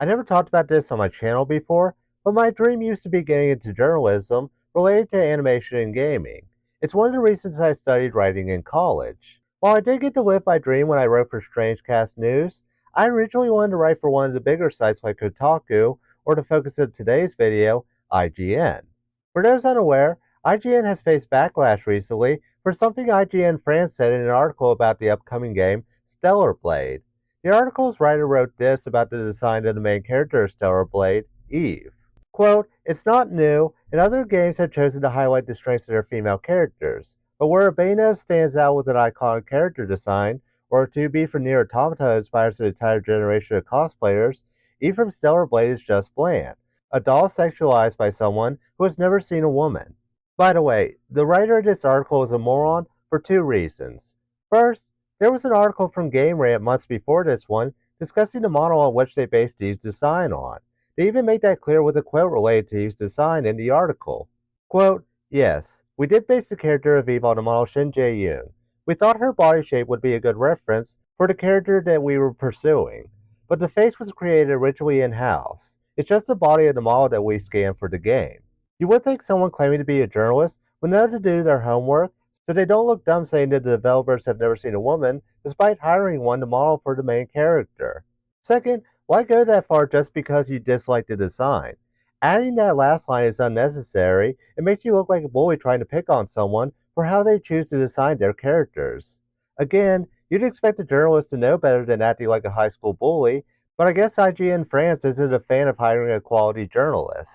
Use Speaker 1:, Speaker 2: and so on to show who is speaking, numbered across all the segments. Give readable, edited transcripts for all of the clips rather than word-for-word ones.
Speaker 1: I never talked about this on my channel before, but my dream used to be getting into journalism related to animation and gaming. It's one of the reasons I studied writing in college. While I did get to live my dream when I wrote for Strangecast News, I originally wanted to write for one of the bigger sites like Kotaku, or to focus of today's video, IGN. For those unaware, IGN has faced backlash recently for something IGN France said in an article about the upcoming game, Stellar Blade. The article's writer wrote this about the design of the main character of Stellar Blade, Eve. Quote, "It's not new, and other games have chosen to highlight the strengths of their female characters. But where Abena stands out with an iconic character design, or 2B from Nier Automata inspires an entire generation of cosplayers, Eve from Stellar Blade is just bland. A doll sexualized by someone who has never seen a woman." By the way, the writer of this article is a moron for two reasons. First, there was an article from Game Rant months before this one discussing the model on which they based Eve's design on. They even made that clear with a quote related to Eve's design in the article. Quote, "Yes, we did base the character of Eve on the model Shin Jae-yoon. We thought her body shape would be a good reference for the character that we were pursuing, but the face was created originally in-house. It's just the body of the model that we scanned for the game. You would think someone claiming to be a journalist would know to do their homework so they don't look dumb saying that the developers have never seen a woman despite hiring one to model for the main character. Second, why go that far just because you dislike the design? Adding that last line is unnecessary. It makes you look like a bully trying to pick on someone for how they choose to design their characters. Again, you'd expect a journalist to know better than acting like a high school bully, but I guess IGN France isn't a fan of hiring a quality journalist.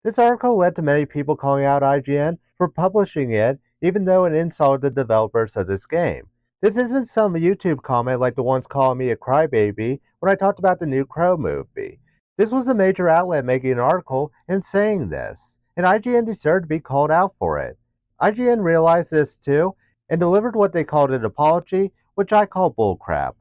Speaker 1: This article led to many people calling out IGN for publishing it, even though it insulted the developers of this game. This isn't some YouTube comment like the ones calling me a crybaby when I talked about the new Crow movie. This was a major outlet making an article and saying this, and IGN deserved to be called out for it. IGN realized this too and delivered what they called an apology, which I call bullcrap.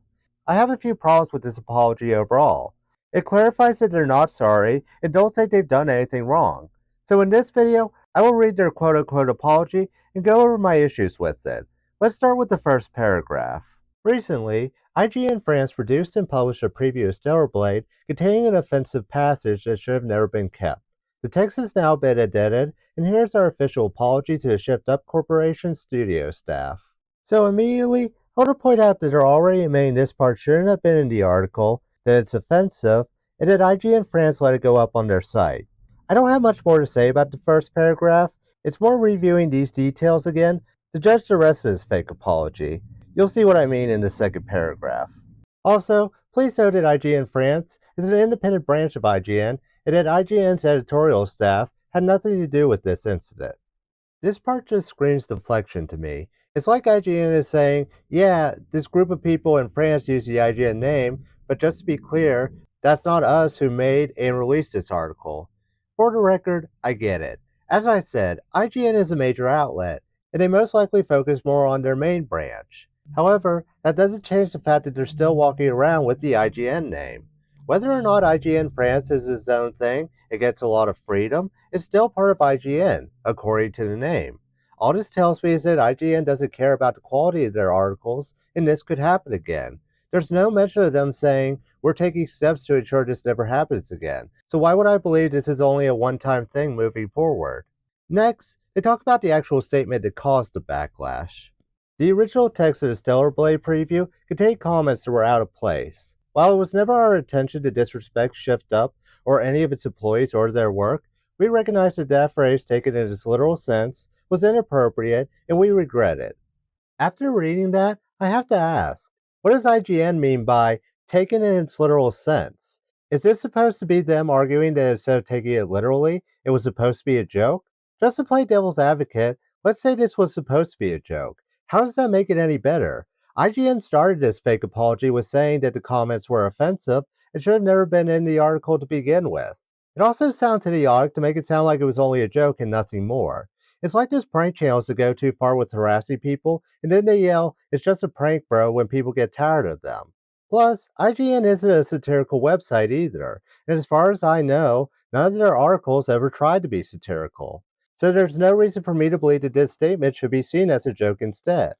Speaker 1: I have a few problems with this apology overall. It clarifies that they're not sorry and don't think they've done anything wrong. So in this video, I will read their quote-unquote apology and go over my issues with it. Let's start with the first paragraph. Recently, IGN France produced and published a preview of Stellar Blade containing an offensive passage that should have never been kept. The text has now been edited, and here's our official apology to the Shift Up Corporation studio staff. So immediately, I want to point out that they're already admitting this part shouldn't have been in the article, that it's offensive, and that IGN France let it go up on their site. I don't have much more to say about the first paragraph. It's more reviewing these details again to judge the rest of this fake apology. You'll see what I mean in the second paragraph. Also, please note that IGN France is an independent branch of IGN and that IGN's editorial staff had nothing to do with this incident. This part just screams deflection to me. It's like IGN is saying, yeah, this group of people in France use the IGN name, but just to be clear, that's not us who made and released this article. For the record, I get it. As I said, IGN is a major outlet, and they most likely focus more on their main branch. However, that doesn't change the fact that they're still walking around with the IGN name. Whether or not IGN France is its own thing, it gets a lot of freedom, it's still part of IGN, according to the name. All this tells me is that IGN doesn't care about the quality of their articles, and this could happen again. There's no mention of them saying, we're taking steps to ensure this never happens again, so why would I believe this is only a one-time thing moving forward? Next, they talk about the actual statement that caused the backlash. The original text of the Stellar Blade preview contained comments that were out of place. While it was never our intention to disrespect Shift Up or any of its employees or their work, we recognize that phrase taken in its literal sense was inappropriate and we regret it. After reading that, I have to ask, what does IGN mean by taken in its literal sense? Is this supposed to be them arguing that instead of taking it literally, it was supposed to be a joke? Just to play devil's advocate, let's say this was supposed to be a joke. How does that make it any better? IGN started this fake apology with saying that the comments were offensive and should have never been in the article to begin with. It also sounds idiotic to make it sound like it was only a joke and nothing more. It's like those prank channels that go too far with harassing people and then they yell, it's just a prank, bro, when people get tired of them. Plus, IGN isn't a satirical website either, and as far as I know, none of their articles ever tried to be satirical. So there's no reason for me to believe that this statement should be seen as a joke instead.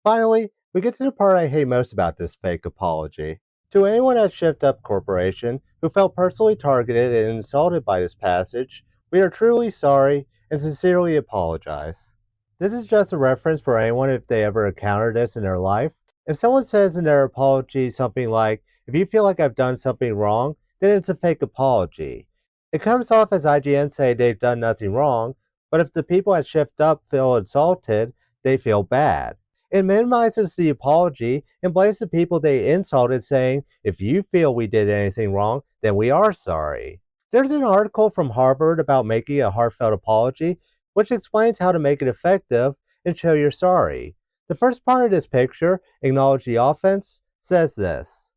Speaker 1: Finally, we get to the part I hate most about this fake apology. To anyone at Shift Up Corporation, who felt personally targeted and insulted by this passage, we are truly sorry and sincerely apologize. This is just a reference for anyone if they ever encounter this in their life. If someone says in their apology something like, if you feel like I've done something wrong, then it's a fake apology. It comes off as IGN saying they've done nothing wrong, but if the people at Shift Up feel insulted, they feel bad. It minimizes the apology and blames the people they insulted, saying, if you feel we did anything wrong, then we are sorry. There's an article from Harvard about making a heartfelt apology, which explains how to make it effective and show you're sorry. The first part of this picture, acknowledge the offense, says this: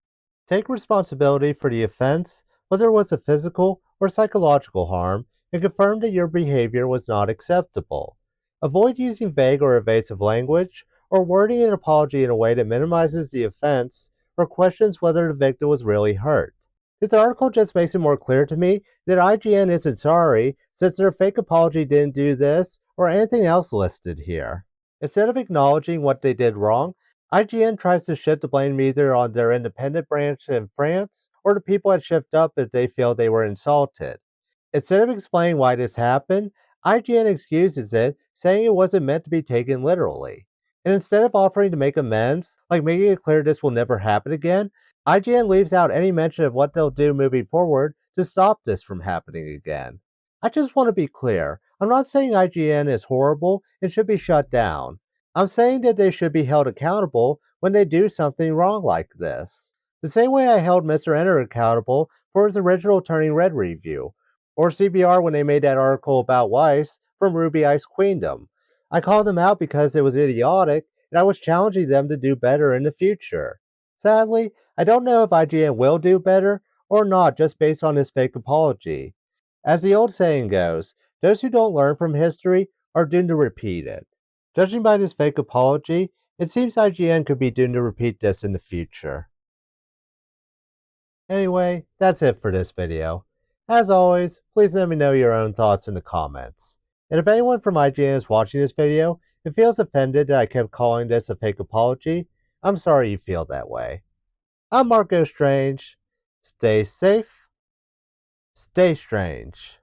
Speaker 1: take responsibility for the offense, whether it was a physical or psychological harm, and confirm that your behavior was not acceptable. Avoid using vague or evasive language, or wording an apology in a way that minimizes the offense or questions whether the victim was really hurt. This article just makes it more clear to me that IGN isn't sorry, since their fake apology didn't do this or anything else listed here. Instead of acknowledging what they did wrong, IGN tries to shift the blame either on their independent branch in France or the people at Shift Up if they feel they were insulted. Instead of explaining why this happened, IGN excuses it, saying it wasn't meant to be taken literally. And instead of offering to make amends, like making it clear this will never happen again, IGN leaves out any mention of what they'll do moving forward to stop this from happening again. I just want to be clear. I'm not saying IGN is horrible and should be shut down. I'm saying that they should be held accountable when they do something wrong like this. The same way I held Mr. Enter accountable for his original Turning Red review, or CBR when they made that article about Weiss from Ruby Ice Queendom. I called them out because it was idiotic, and I was challenging them to do better in the future. Sadly, I don't know if IGN will do better or not just based on his fake apology. As the old saying goes, those who don't learn from history are doomed to repeat it. Judging by this fake apology, it seems IGN could be doomed to repeat this in the future. Anyway, that's it for this video. As always, please let me know your own thoughts in the comments. And if anyone from IGN is watching this video and feels offended that I kept calling this a fake apology, I'm sorry you feel that way. I'm Marco Strange. Stay safe, stay strange.